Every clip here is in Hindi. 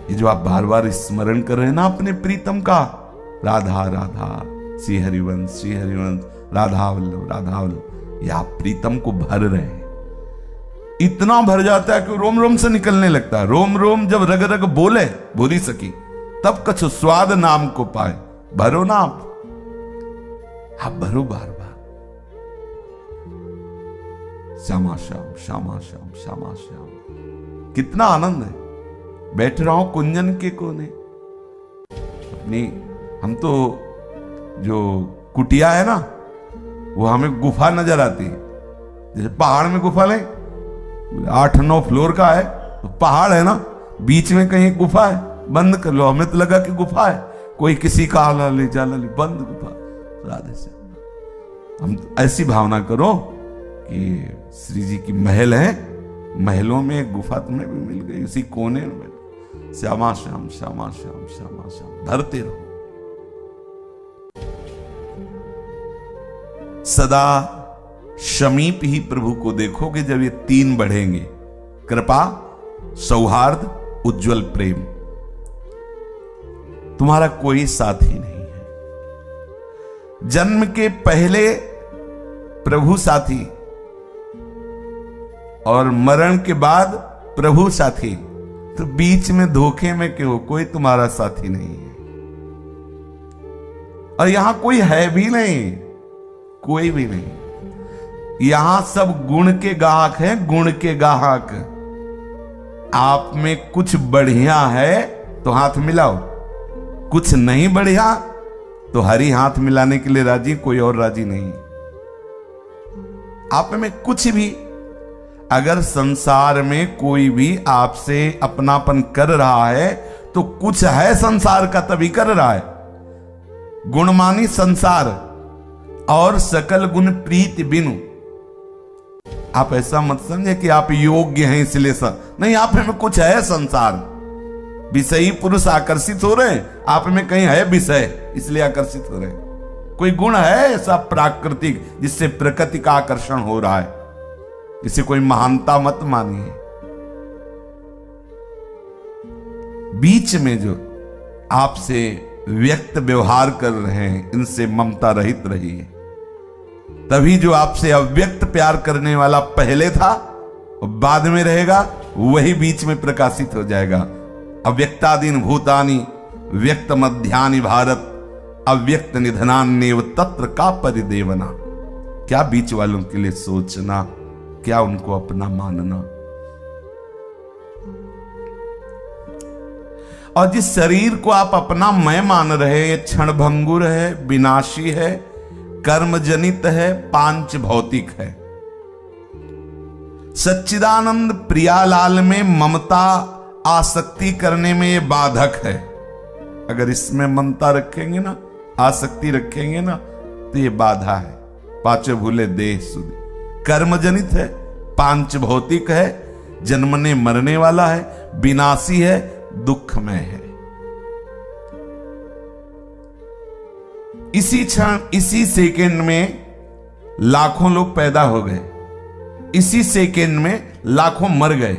ये जो आप बार बार स्मरण कर रहे हैं ना अपने प्रीतम का, राधा राधा श्री हरिवंश राधा वल्लभ, ये आप प्रीतम को भर रहे हैं। इतना भर जाता है कि रोम रोम से निकलने लगता है। रोम रोम जब रग रग बोले बोली सकी, तब कछु स्वाद नाम को पाए। भरो ना आप भरो बार बार। श्यामा श्याम श्यामा श्याम श्यामा श्याम, कितना आनंद है। बैठ रहा हूं कुंजन के कोने अपनी, हम तो जो कुटिया है ना, वो हमें गुफा नजर आती है। जैसे पहाड़ में गुफा ले, 8-9 फ्लोर का है तो पहाड़ है ना, बीच में कहीं गुफा है, बंद कर लो। हमें तो लगा कि गुफा है, कोई किसी का आला ले जाला ले, बंद गुफा। राधे से हम ऐसी भावना करो कि श्री जी की महल है, महलों में एक गुफा तुम्हें भी मिल गई, उसी कोने में। श्यामा श्याम श्यामा श्याम श्यामा श्याम, धरते रहो सदा। समीप ही प्रभु को देखोगे जब ये 3 बढ़ेंगे, कृपा, सौहार्द, उज्जवल प्रेम। तुम्हारा कोई साथी नहीं है। जन्म के पहले प्रभु साथी और मरण के बाद प्रभु साथी, तो बीच में धोखे में क्यों? कोई तुम्हारा साथी नहीं है। और यहां कोई है भी नहीं, कोई भी नहीं। यहां सब गुण के गाहक हैं, गुण के गाहक। आप में कुछ बढ़िया है तो हाथ मिलाओ, कुछ नहीं बढ़िया तो हरी हाथ मिलाने के लिए राजी, कोई और राजी नहीं। आप में कुछ भी, अगर संसार में कोई भी आपसे अपनापन कर रहा है तो कुछ है संसार का, तभी कर रहा है। गुणमानी संसार और सकल गुण प्रीति बिनु। आप ऐसा मत समझे कि आप योग्य हैं इसलिए नहीं, आप में कुछ है संसार। विषयी पुरुष आकर्षित हो रहे हैं, आप में कहीं है विषय, इसलिए आकर्षित हो रहे हैं। कोई गुण है ऐसा प्राकृतिक जिससे प्रकृति का आकर्षण हो रहा है, इसे कोई महानता मत मानिए। बीच में जो आपसे व्यक्त व्यवहार कर रहे हैं, इनसे ममता रहित रहिए। तभी जो आपसे अव्यक्त प्यार करने वाला पहले था और बाद में रहेगा, वही बीच में प्रकाशित हो जाएगा। अव्यक्तादीन भूतानि व्यक्त मध्यानि भारत, अव्यक्त निधनान्येव तत्र का परिदेवना। क्या बीच वालों के लिए सोचना, क्या उनको अपना मानना। और जिस शरीर को आप अपना मैं मान रहे हैं, ये क्षणभंगुर है, विनाशी है, कर्मजनित है, पांच भौतिक है। सच्चिदानंद प्रियालाल में ममता आसक्ति करने में ये बाधक है। अगर इसमें ममता रखेंगे ना, आसक्ति रखेंगे ना, तो ये बाधा है। पांचों भूले देह सुधि, कर्मजनित है, पांच भौतिक है, जन्मने मरने वाला है, विनाशी है, दुखमय है। इसी क्षण, इसी सेकंड में लाखों लोग पैदा हो गए, इसी सेकंड में लाखों मर गए,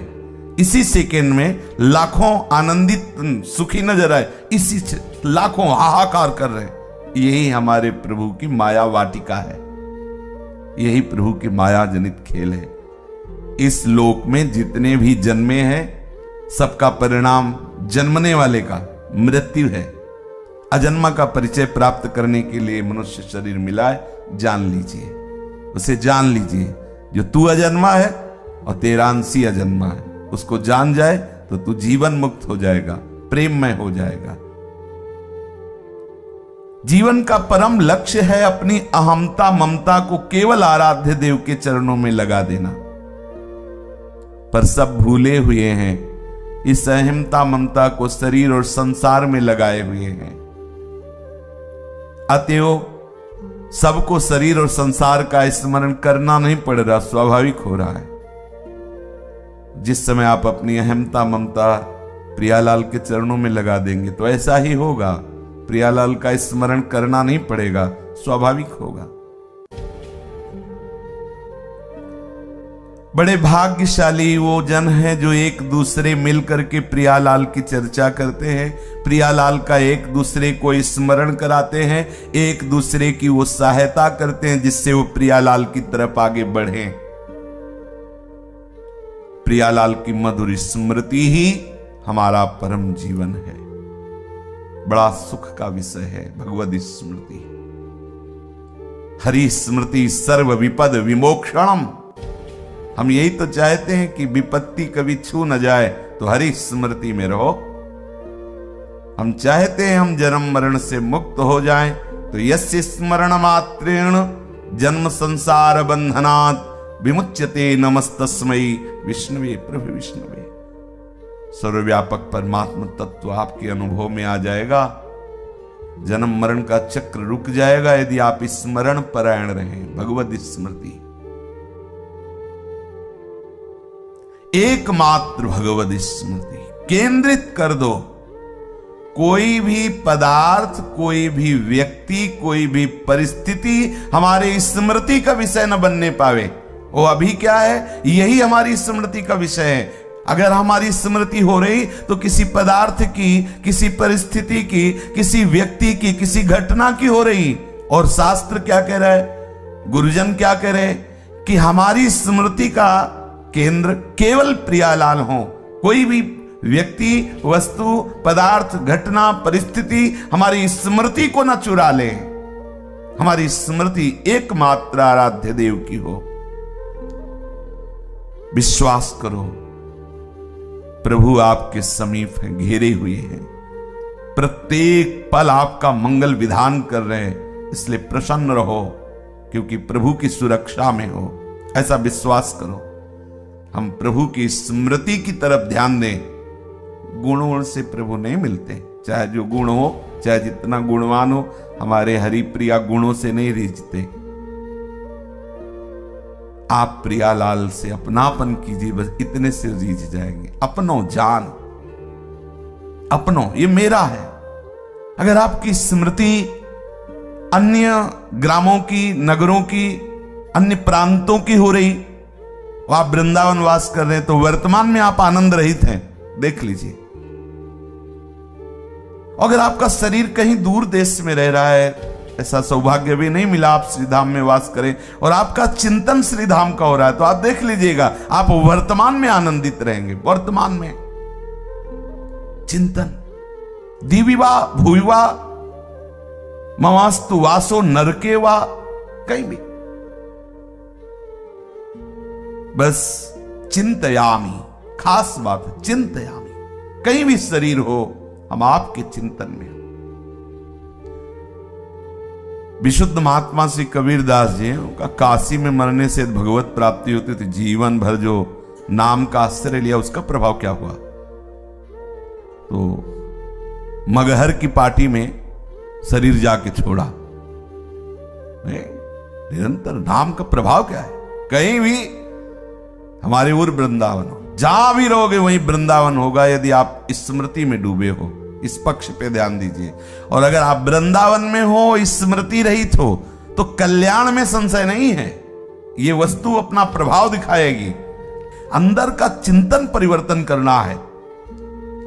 इसी सेकंड में लाखों आनंदित सुखी नजर आए, इसी लाखों हाहाकार कर रहे हैं। यही हमारे प्रभु की माया वाटिका है, यही प्रभु की माया जनित खेल है। इस लोक में जितने भी जन्मे हैं, सबका परिणाम जन्मने वाले का मृत्यु है। अजन्मा का परिचय प्राप्त करने के लिए मनुष्य शरीर मिला है, जान लीजिए, उसे जान लीजिए। जो तू अजन्मा है और तेरा अंशी अजन्मा है, उसको जान जाए तो तू जीवन मुक्त हो जाएगा, प्रेममय हो जाएगा। जीवन का परम लक्ष्य है अपनी अहमता ममता को केवल आराध्य देव के चरणों में लगा देना। पर सब भूले हुए हैं, इस अहमता ममता को शरीर और संसार में लगाए हुए हैं। अतएव सबको शरीर और संसार का स्मरण करना नहीं पड़ रहा, स्वाभाविक हो रहा है। जिस समय आप अपनी अहमता ममता प्रियालाल के चरणों में लगा देंगे तो ऐसा ही होगा। प्रियालाल का स्मरण करना नहीं पड़ेगा, स्वाभाविक होगा। बड़े भाग्यशाली वो जन हैं जो एक दूसरे मिल करके प्रियालाल की चर्चा करते हैं, प्रियालाल का एक दूसरे को स्मरण कराते हैं, एक दूसरे की वो सहायता करते हैं जिससे वो प्रियालाल की तरफ आगे बढ़े। प्रियालाल की मधुर स्मृति ही हमारा परम जीवन है। बड़ा सुख का विषय है भगवद स्मृति। हरि स्मृति सर्व विपद विमोक्षणम। हम यही तो चाहते हैं कि विपत्ति कभी छू न जाए, तो हरि स्मृति में रहो। हम चाहते हैं हम जन्म मरण से मुक्त हो जाएं, तो यस्य स्मरण मात्रेण जन्म संसार बंधनात् विमुच्यते नमस्तस्मै विष्णुवे प्रभु विष्णुवे। सर्वव्यापक परमात्मा तत्व आपके अनुभव में आ जाएगा, जन्म मरण का चक्र रुक जाएगा यदि आप स्मरण परायण रहें। भगवद स्मृति एकमात्र भगवद स्मृति केंद्रित कर दो। कोई भी पदार्थ, कोई भी व्यक्ति, कोई भी परिस्थिति हमारे स्मृति का विषय न बनने पावे। वो अभी क्या है, यही हमारी स्मृति का विषय है। अगर हमारी स्मृति हो रही तो किसी पदार्थ की, किसी परिस्थिति की, किसी व्यक्ति की, किसी घटना की हो रही। और शास्त्र क्या कह रहा है, गुरुजन क्या कह रहे हैं कि हमारी स्मृति का केंद्र केवल प्रियालाल हो। कोई भी व्यक्ति, वस्तु, पदार्थ, घटना, परिस्थिति हमारी स्मृति को न चुरा ले। हमारी स्मृति एकमात्र आराध्य देव की हो। विश्वास करो, प्रभु आपके समीप हैं, घेरे हुए हैं, प्रत्येक पल आपका मंगल विधान कर रहे हैं। इसलिए प्रसन्न रहो, क्योंकि प्रभु की सुरक्षा में हो। ऐसा विश्वास करो। हम प्रभु की स्मृति की तरफ ध्यान दें। गुणों से प्रभु नहीं मिलते, चाहे जो गुण हो, चाहे जितना गुणवान हो, हमारे हरिप्रिया गुणों से नहीं रीझते। आप प्रियालाल से अपनापन कीजिए, बस इतने से रीझ जाएंगे। अपनो जान, अपनो, ये मेरा है। अगर आपकी स्मृति अन्य ग्रामों की, नगरों की, अन्य प्रांतों की हो रही, आप वृंदावन वास कर रहे हैं, तो वर्तमान में आप आनंद रहित हैं, देख लीजिए। अगर आपका शरीर कहीं दूर देश में रह रहा है, ऐसा सौभाग्य भी नहीं मिला आप श्रीधाम में वास करें, और आपका चिंतन श्रीधाम का हो रहा है, तो आप देख लीजिएगा आप वर्तमान में आनंदित रहेंगे। वर्तमान में चिंतन, दिविवा भूविवा ममास्तु वासो नरके वा, कहीं भी बस चिंतयामी। खास बात है, चिंतयामी। कहीं भी शरीर हो, हम आपके चिंतन में। विशुद्ध महात्मा श्री कबीरदास जी, उनका काशी में मरने से भगवत प्राप्ति होती थी। जीवन भर जो नाम का आश्रय लिया, उसका प्रभाव क्या हुआ? तो मगहर की पार्टी में शरीर जाके छोड़ा। निरंतर नाम का प्रभाव क्या है? कहीं भी हमारे उर वृंदावन हो, जहां भी रहोगे वहीं वृंदावन होगा, यदि आप स्मृति में डूबे हो। इस पक्ष पे ध्यान दीजिए। और अगर आप वृंदावन में हो, स्मृति रहित हो, तो कल्याण में संशय नहीं है। ये वस्तु अपना प्रभाव दिखाएगी। अंदर का चिंतन परिवर्तन करना है।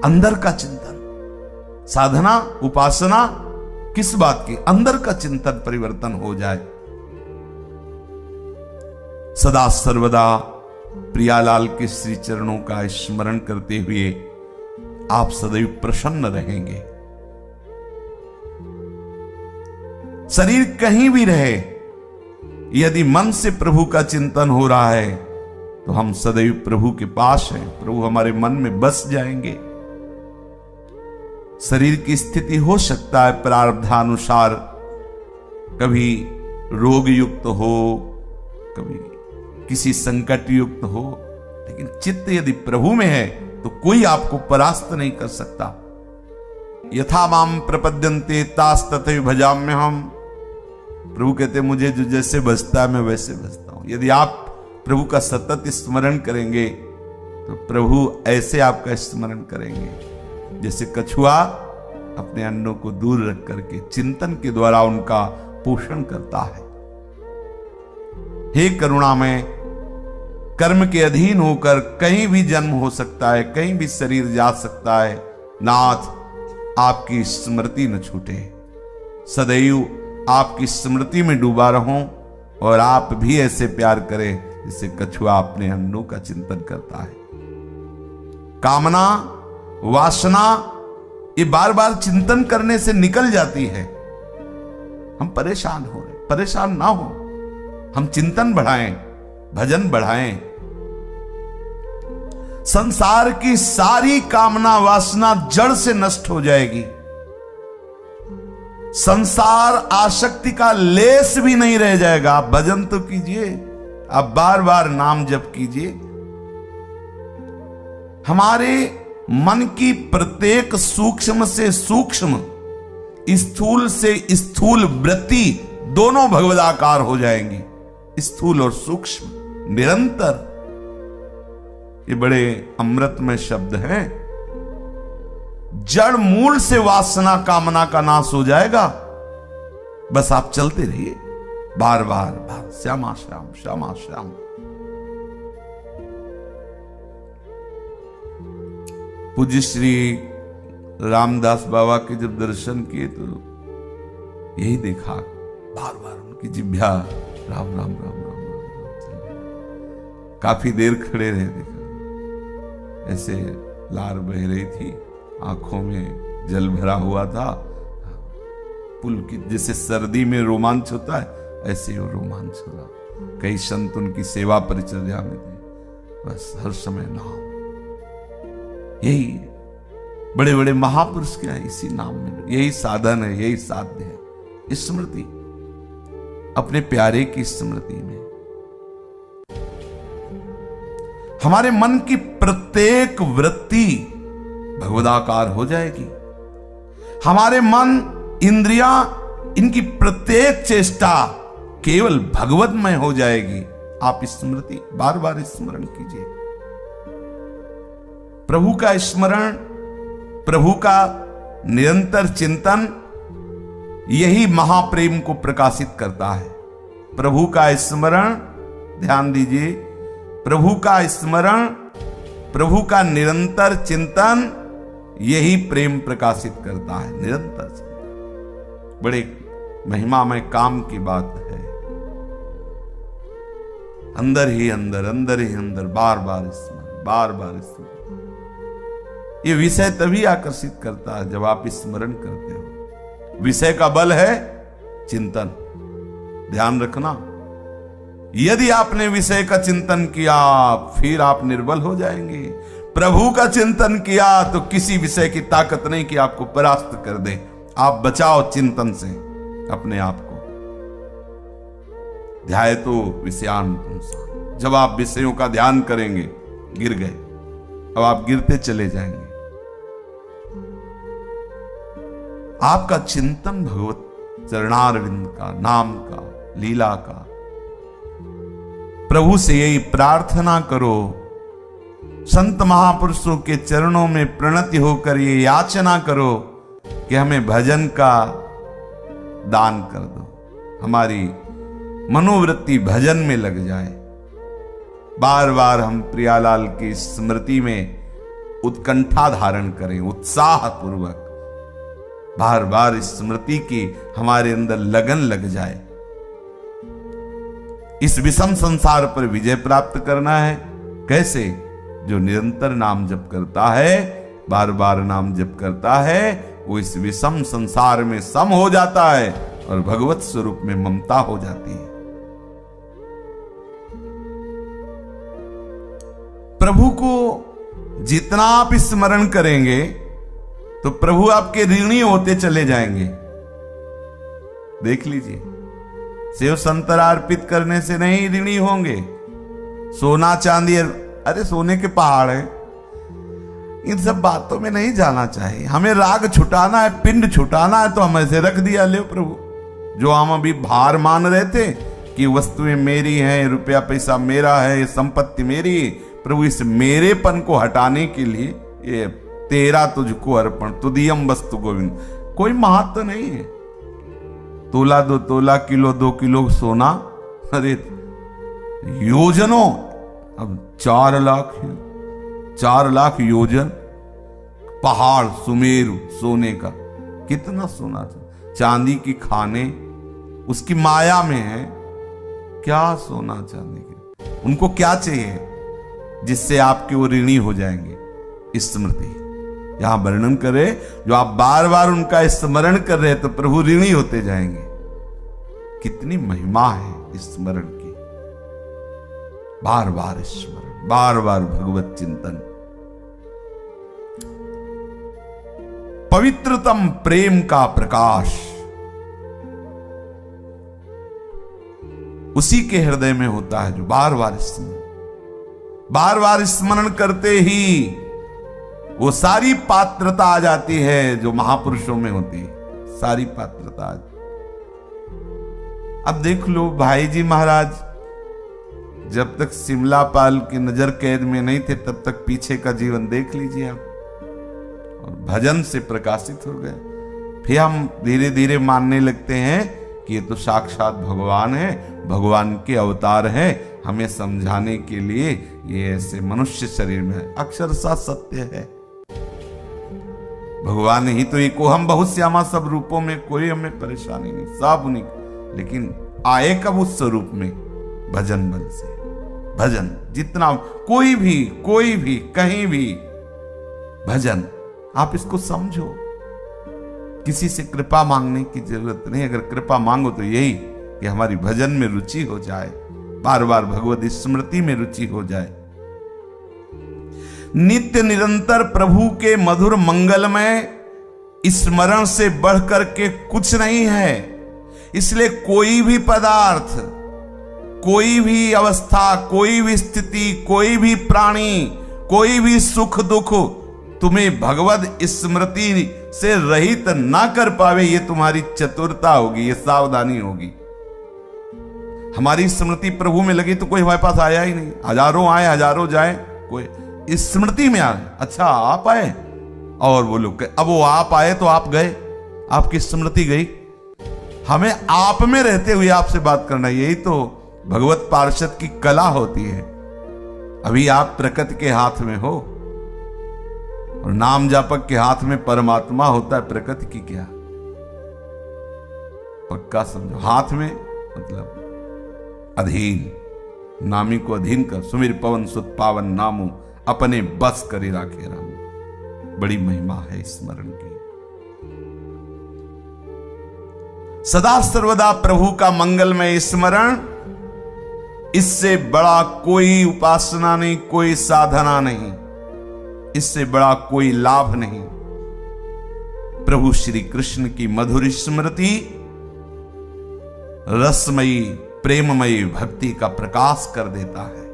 अंदर का चिंतन, साधना, उपासना किस बात की? अंदर का चिंतन परिवर्तन हो जाए। सदा सर्वदा प्रियालाल के श्री चरणों का स्मरण करते हुए आप सदैव प्रसन्न रहेंगे। शरीर कहीं भी रहे, यदि मन से प्रभु का चिंतन हो रहा है, तो हम सदैव प्रभु के पास हैं। प्रभु हमारे मन में बस जाएंगे। शरीर की स्थिति हो सकता है प्रारब्धानुसार, कभी रोग युक्त हो, कभी किसी संकट युक्त हो, लेकिन चित्त यदि प्रभु में है तो कोई आपको परास्त नहीं कर सकता। यथा माम प्रपद्यन्ते तास तथैव भजाम्य हम। प्रभु कहते मुझे जो जैसे भजता है मैं वैसे भजता हूं। यदि आप प्रभु का सतत स्मरण करेंगे तो प्रभु ऐसे आपका स्मरण करेंगे जैसे कछुआ अपने अंडों को दूर रख करके चिंतन के द्वारा उनका पोषण करता है। हे करुणामय कर्म के अधीन होकर कहीं भी जन्म हो सकता है, कहीं भी शरीर जा सकता है। नाथ, आपकी स्मृति न छूटे, सदैव आपकी स्मृति में डूबा रहूं और आप भी ऐसे प्यार करें जिससे कछुआ अपने अन्नों का चिंतन करता है। कामना, वासना ये बार बार चिंतन करने से निकल जाती है। हम परेशान हो रहे, परेशान ना हो, हम चिंतन बढ़ाएं, भजन बढ़ाएं। संसार की सारी कामना वासना जड़ से नष्ट हो जाएगी। संसार आसक्ति का लेस भी नहीं रह जाएगा। आप भजन तो कीजिए, आप बार बार नाम जप कीजिए। हमारे मन की प्रत्येक सूक्ष्म से सूक्ष्म, स्थूल से स्थूल वृत्ति दोनों भगवदाकार हो जाएंगी। स्थूल और सूक्ष्म निरंतर, ये बड़े अमृतमय शब्द हैं। जड़ मूल से वासना कामना का नाश हो जाएगा। बस आप चलते रहिए बार बार बार, श्यामा श्याम श्यामा श्याम। पूज्य श्री रामदास बाबा के जब दर्शन किए तो यही देखा, बार बार उनकी जिह्वा राम राम राम राम राम राम। काफी देर खड़े रहे, देखा ऐसे लार बह रही थी, आंखों में जल भरा हुआ था। पुल की जैसे सर्दी में रोमांच होता है, ऐसे ही रोमांच हो रहा। कई संत उनकी सेवा परिचर्या में थे, बस हर समय नाम। यही बड़े बड़े महापुरुष क्या है, इसी नाम में, यही साधन है, यही साध्य है। स्मृति, अपने प्यारे की स्मृति में हमारे मन की प्रत्येक वृत्ति भगवदाकार हो जाएगी। हमारे मन, इंद्रियां, इनकी प्रत्येक चेष्टा केवल भगवतमय हो जाएगी। आप स्मृति बार बार स्मरण कीजिए। प्रभु का स्मरण, प्रभु का निरंतर चिंतन, यही महाप्रेम को प्रकाशित करता है। प्रभु का स्मरण, ध्यान दीजिए, प्रभु का स्मरण, प्रभु का निरंतर चिंतन, यही प्रेम प्रकाशित करता है। निरंतर चिंतन बड़े महिमामय काम की बात है। अंदर ही अंदर, अंदर ही अंदर, बार बार स्मरण, बार बार स्मरण। ये विषय तभी आकर्षित करता है जब आप स्मरण करते हो। विषय का बल है चिंतन। ध्यान रखना, यदि आपने विषय का चिंतन किया फिर आप निर्बल हो जाएंगे। प्रभु का चिंतन किया तो किसी विषय की ताकत नहीं कि आपको परास्त कर दे। आप बचाओ चिंतन से अपने आप को। ध्याय तो विषयान पुंसा। जब आप विषयों का ध्यान करेंगे, गिर गए, अब आप गिरते चले जाएंगे। आपका चिंतन भगवत चरणारविंद का, नाम का, लीला का। प्रभु से यही प्रार्थना करो, संत महापुरुषों के चरणों में प्रणति होकर ये याचना करो कि हमें भजन का दान कर दो, हमारी मनोवृत्ति भजन में लग जाए। बार बार हम प्रियालाल की स्मृति में उत्कंठा धारण करें, उत्साह पूर्वक बार बार स्मृति की हमारे अंदर लगन लग जाए। इस विषम संसार पर विजय प्राप्त करना है। कैसे? जो निरंतर नाम जप करता है, बार बार नाम जप करता है, वो इस विषम संसार में सम हो जाता है और भगवत स्वरूप में ममता हो जाती है। प्रभु को जितना आप स्मरण करेंगे तो प्रभु आपके ऋणी होते चले जाएंगे। देख लीजिए, सेव संतरा अर्पित करने से नहीं ऋणी होंगे। सोना चांदी, अरे सोने के पहाड़ है, इन सब बातों में नहीं जाना चाहिए। हमें राग छुटाना है, पिंड छुटाना है, तो हम ऐसे रख दिया, ले प्रभु। जो हम अभी भार मान रहे थे कि वस्तुएं मेरी हैं, रुपया पैसा मेरा है, संपत्ति मेरी, प्रभु इस मेरेपन को हटाने के लिए ये तेरा तुझको अर्पण, तुदियम वस्तु गोविंद। कोई महत्व नहीं है। तोला 2 तोला, किलो 2 किलो सोना, अरे योजनों अब 4 लाख है, 4 लाख योजन पहाड़ सुमेरु सोने का, कितना सोना था, चांदी की खाने उसकी माया में है, क्या सोना चांदी के, उनको क्या चाहिए जिससे आपके वो ऋणी हो जाएंगे। स्मृति यहां वर्णन करे, जो आप बार बार उनका स्मरण कर रहे तो प्रभु ऋणी होते जाएंगे। कितनी महिमा है स्मरण की, बार बार स्मरण, बार बार भगवत चिंतन। पवित्रतम प्रेम का प्रकाश उसी के हृदय में होता है जो बार बार स्मरण करते ही वो सारी पात्रता आ जाती है जो महापुरुषों में होती है, सारी पात्रता आ जाती। अब देख लो भाई जी महाराज जब तक सिमलापाल की नजर कैद में नहीं थे तब तक पीछे का जीवन देख लीजिए आप, और भजन से प्रकाशित हो गए। फिर हम धीरे धीरे मानने लगते हैं कि ये तो साक्षात भगवान है, भगवान के अवतार हैं, हमें समझाने के लिए ये ऐसे मनुष्य शरीर में है। अक्षरशः सत्य है, भगवान ही तो एक हम बहुत श्यामा, सब रूपों में कोई हमें परेशानी नहीं, सब उन्हीं, लेकिन आए कब उस स्वरूप में, भजन बल से। भजन जितना कोई भी कहीं भी भजन, आप इसको समझो, किसी से कृपा मांगने की जरूरत नहीं। अगर कृपा मांगो तो यही कि हमारी भजन में रुचि हो जाए, बार बार भगवत स्मृति में रुचि हो जाए। नित्य निरंतर प्रभु के मधुर मंगलमय स्मरण से बढ़कर के कुछ नहीं है। इसलिए कोई भी पदार्थ, कोई भी अवस्था, कोई भी स्थिति, कोई भी प्राणी, कोई भी सुख दुख तुम्हें भगवत स्मृति से रहित ना कर पावे, ये तुम्हारी चतुरता होगी, ये सावधानी होगी। हमारी स्मृति प्रभु में लगी तो कोई हमारे पास आया ही नहीं, हजारों आए हजारों जाए, कोई स्मृति में आए, अच्छा आप आए, और वो लोग अब वो आप आए तो आप गए, आपकी स्मृति गई। हमें आप में रहते हुए आपसे बात करना, यही तो भगवत पार्षद की कला होती है। अभी आप प्रकृति के हाथ में हो और नाम जापक के हाथ में परमात्मा होता है, प्रकृति की क्या, पक्का समझो। हाथ में मतलब अधीन, नामी को अधीन कर, सुमिर पवन सुत पावन नामो, अपने बस करी राखे राम। बड़ी महिमा है स्मरण की। सदा सर्वदा प्रभु का मंगलमय स्मरण, इससे बड़ा कोई उपासना नहीं, कोई साधना नहीं, इससे बड़ा कोई लाभ नहीं। प्रभु श्री कृष्ण की मधुर स्मृति रसमयी प्रेममयी भक्ति का प्रकाश कर देता है।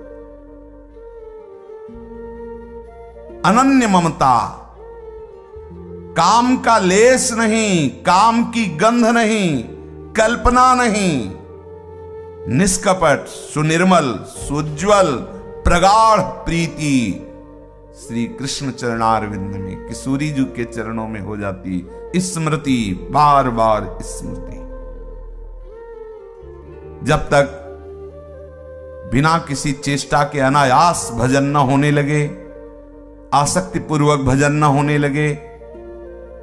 अनन्य ममता, काम का लेस नहीं, काम की गंध नहीं, कल्पना नहीं, निष्कपट सुनिर्मल सुज्ज्वल प्रगाढ़ प्रीति श्री कृष्ण चरणारविंद में, किशोरी जी के चरणों में हो जाती स्मृति, बार बार स्मृति। जब तक बिना किसी चेष्टा के अनायास भजन न होने लगे, आसक्ति पूर्वक भजन न होने लगे,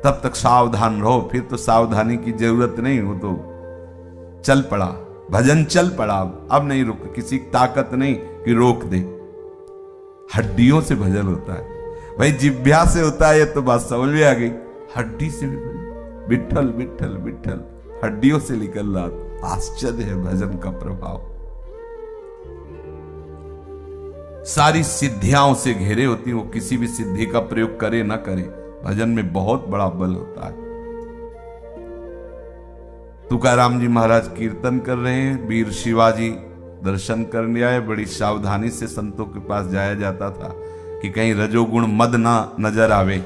तब तक सावधान रहो। फिर तो सावधानी की जरूरत नहीं, हो तो चल पड़ा भजन, चल पड़ा, अब नहीं रुक, किसी ताकत नहीं कि रोक दे। हड्डियों से भजन होता है भाई, जिभ्या से होता है, ये तो बात समझ में आ गई। हड्डी से भी भजन, विठल विठल विठल, हड्डियों से निकल रहा। आश्चर्य है भजन का प्रभाव। सारी सिद्धियां से घेरे होती, वो किसी भी सिद्धि का प्रयोग करे ना करे, भजन में बहुत बड़ा बल होता है। तुकाराम जी महाराज कीर्तन कर रहे हैं, वीर शिवाजी दर्शन करने आए। बड़ी सावधानी से संतों के पास जाया जाता था कि कहीं रजोगुण मद ना नजर आवे।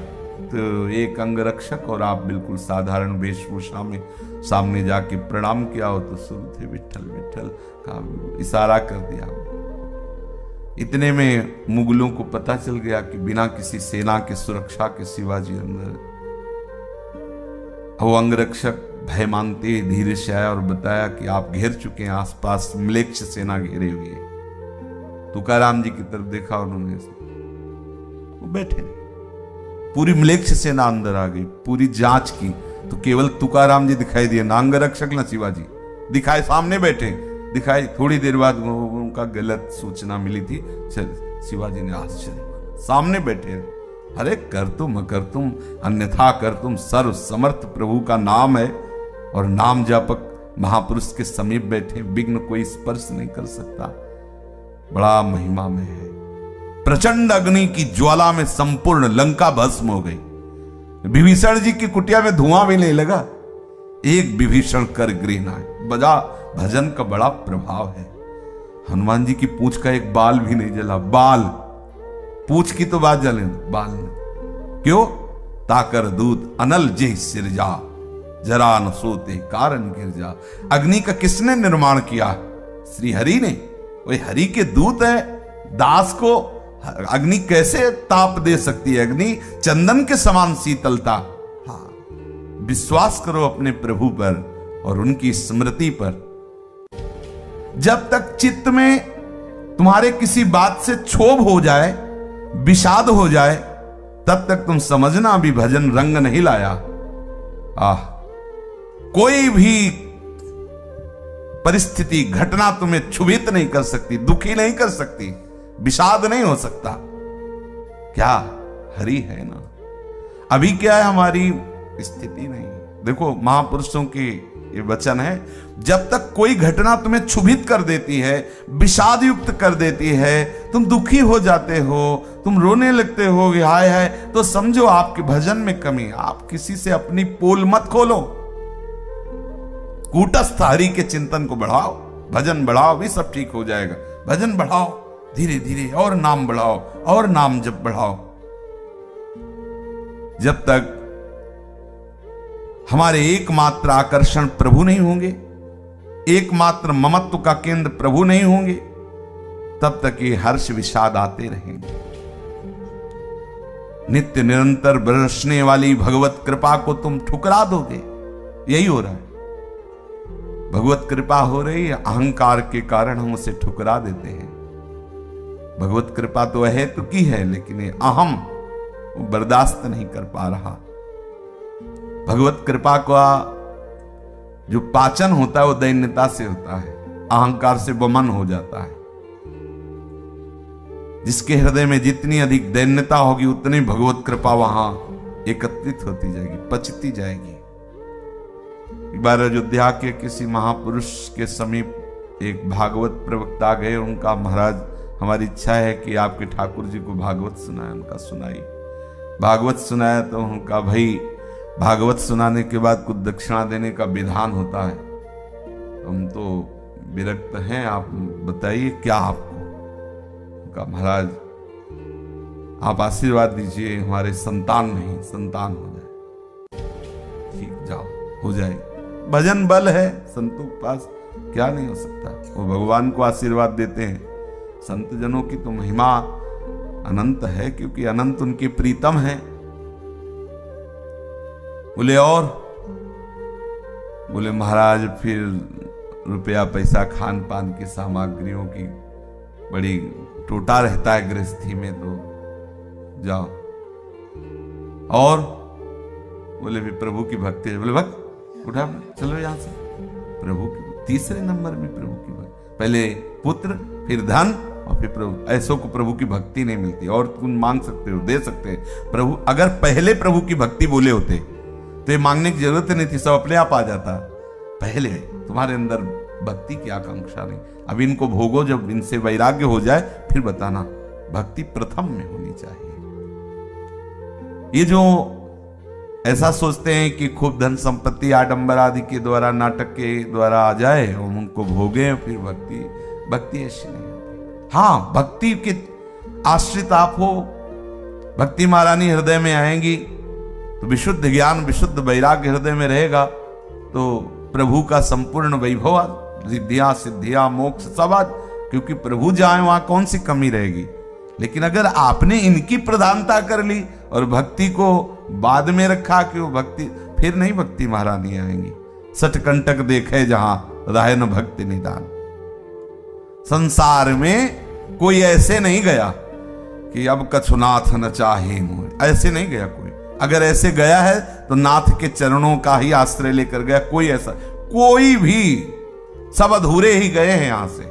तो एक अंगरक्षक और आप बिल्कुल साधारण वेशभूषा में सामने जाके प्रणाम किया हो तो शुरू थे विठल विठल का इशारा कर दिया। इतने में मुगलों को पता चल गया कि बिना किसी सेना के सुरक्षा के शिवाजी अंदर। वो अंगरक्षक भय मानते धीरे से आया और बताया कि आप घेर चुके हैं, आसपास म्लेच्छ सेना घेरे हुए है। तुकाराम जी की तरफ देखा उन्होंने, वो बैठे नहीं। पूरी मलेच्छ सेना अंदर आ गई, पूरी जांच की तो केवल तुकाराम जी दिखाई दिए, ना अंगरक्षक ना शिवाजी दिखाए, सामने बैठे दिखाई। थोड़ी देर बाद उनका गलत सूचना मिली थी, शिवाजी ने आश्चर्य, सामने बैठे, अरे कर तुम अन्यथा कर तुम, सर्व समर्थ प्रभु का नाम है और नाम जापक महापुरुष के समीप बैठे, विघ्न कोई स्पर्श नहीं कर सकता, बड़ा महिमा में है। प्रचंड अग्नि की ज्वाला में संपूर्ण लंका भस्म हो गई। विभीषण जी की कुटिया में धुआं भी नहीं लगा। एक विभीषण कर गृह नाय, बजा भजन का बड़ा प्रभाव है। हनुमान जी की पूंछ का एक बाल भी नहीं जला, बाल, पूंछ की तो बात जले, बाल नहीं। क्यों? ताकर दूत अनल जे सिरजा, जरा न सोते कारण गिर जा। अग्नि का किसने निर्माण किया? श्री हरि ने। वही हरि के दूत है, दास को अग्नि कैसे ताप दे सकती है? अग्नि चंदन के समान शीतलता। हाँ, विश्वास करो अपने प्रभु पर और उनकी स्मृति पर। जब तक चित्त में तुम्हारे किसी बात से क्षोभ हो जाए, विषाद हो जाए, तब तक तुम समझना अभी भजन रंग नहीं लाया। कोई भी परिस्थिति, घटना तुम्हें क्षुभित नहीं कर सकती, दुखी नहीं कर सकती, विषाद नहीं हो सकता। क्या? हरि है ना। अभी क्या है हमारी स्थिति? नहीं। देखो महापुरुषों के ये वचन है, जब तक कोई घटना तुम्हें क्षुभित कर देती है, विषाद युक्त कर देती है, तुम दुखी हो जाते हो, तुम रोने लगते हो, हाय हाय, तो समझो आपके भजन में कमी। आप किसी से अपनी पोल मत खोलो, कूटस्थ हरि के चिंतन को बढ़ाओ, भजन बढ़ाओ, भी सब ठीक हो जाएगा। भजन बढ़ाओ धीरे धीरे, और नाम बढ़ाओ, और नाम जब बढ़ाओ। जब तक हमारे एकमात्र आकर्षण प्रभु नहीं होंगे, एकमात्र ममत्व का केंद्र प्रभु नहीं होंगे, तब तक ये हर्ष विषाद आते रहेंगे। नित्य निरंतर बरसने वाली भगवत कृपा को तुम ठुकरा दोगे। यही हो रहा है। भगवत कृपा हो रही है, अहंकार के कारण हम उसे ठुकरा देते हैं। भगवत कृपा तो है तो की है, लेकिन ये अहम वो बर्दाश्त नहीं कर पा रहा। भगवत कृपा का जो पाचन होता है वो दैन्यता से होता है, अहंकार से वमन हो जाता है। जिसके हृदय में जितनी अधिक दैन्यता होगी, उतनी भगवत कृपा वहां एकत्रित होती जाएगी, पचती जाएगी। एक बार अयोध्या के किसी महापुरुष के समीप एक भागवत प्रवक्ता गए। उनका, महाराज हमारी इच्छा है कि आपके ठाकुर जी को भागवत सुनाए। उनका सुनाई, भागवत सुनाया तो उनका, भाई भागवत सुनाने के बाद कुछ दक्षिणा देने का विधान होता है, हम तो विरक्त हैं, आप बताइए क्या आपको। उनका, महाराज आप आशीर्वाद दीजिए, हमारे संतान नहीं, संतान हो जाए। ठीक, जाओ, हो जाए। भजन बल है, संतों के पास क्या नहीं हो सकता। वो भगवान को आशीर्वाद देते हैं। संत जनों की तो महिमा अनंत है, क्योंकि अनंत उनके प्रीतम है। बोले और? बोले महाराज फिर रुपया पैसा, खान पान की सामग्रियों की बड़ी टोटा रहता है गृहस्थी में, तो जाओ। और? बोले भी प्रभु की भक्ति है। बोले भक्त उठा, चलो यहां से। प्रभु की तीसरे नंबर में प्रभु की भक्ति, पहले पुत्र, फिर धन, और फिर प्रभु। ऐसों को प्रभु की भक्ति नहीं मिलती। और तुम मांग सकते हो, दे सकते हैं प्रभु। अगर पहले प्रभु की भक्ति बोले होते तो ये मांगने की जरूरत नहीं थी, सब अपने आप आ जाता। पहले तुम्हारे अंदर भक्ति की आकांक्षा नहीं। अब इनको भोगो, जब इनसे वैराग्य हो जाए फिर बताना। भक्ति प्रथम में होनी चाहिए। ये जो ऐसा सोचते हैं कि खूब धन संपत्ति आडंबर आदि के द्वारा, नाटक के द्वारा आ जाए और उनको भोगे, फिर भक्ति ऐसी नहीं होती। हाँ, भक्ति के आश्रित आप हो, भक्ति महारानी हृदय में आएंगी तो विशुद्ध ज्ञान, विशुद्ध वैराग्य हृदय में रहेगा, तो प्रभु का संपूर्ण वैभव, रिद्धियां सिद्धियां मोक्ष सब आज, क्योंकि प्रभु जाए वहां कौन सी कमी रहेगी। लेकिन अगर आपने इनकी प्रधानता कर ली और भक्ति को बाद में रखा कि वो भक्ति, फिर नहीं भक्ति महारानी आएंगी। सटकंटक देखे जहां राय न भक्ति निदान। संसार में कोई ऐसे नहीं गया कि अब कछुनाथ न चाहे मोहे, ऐसे नहीं गया कोई। अगर ऐसे गया है तो नाथ के चरणों का ही आश्रय लेकर गया। कोई ऐसा कोई भी, सब अधूरे ही गए हैं यहां से।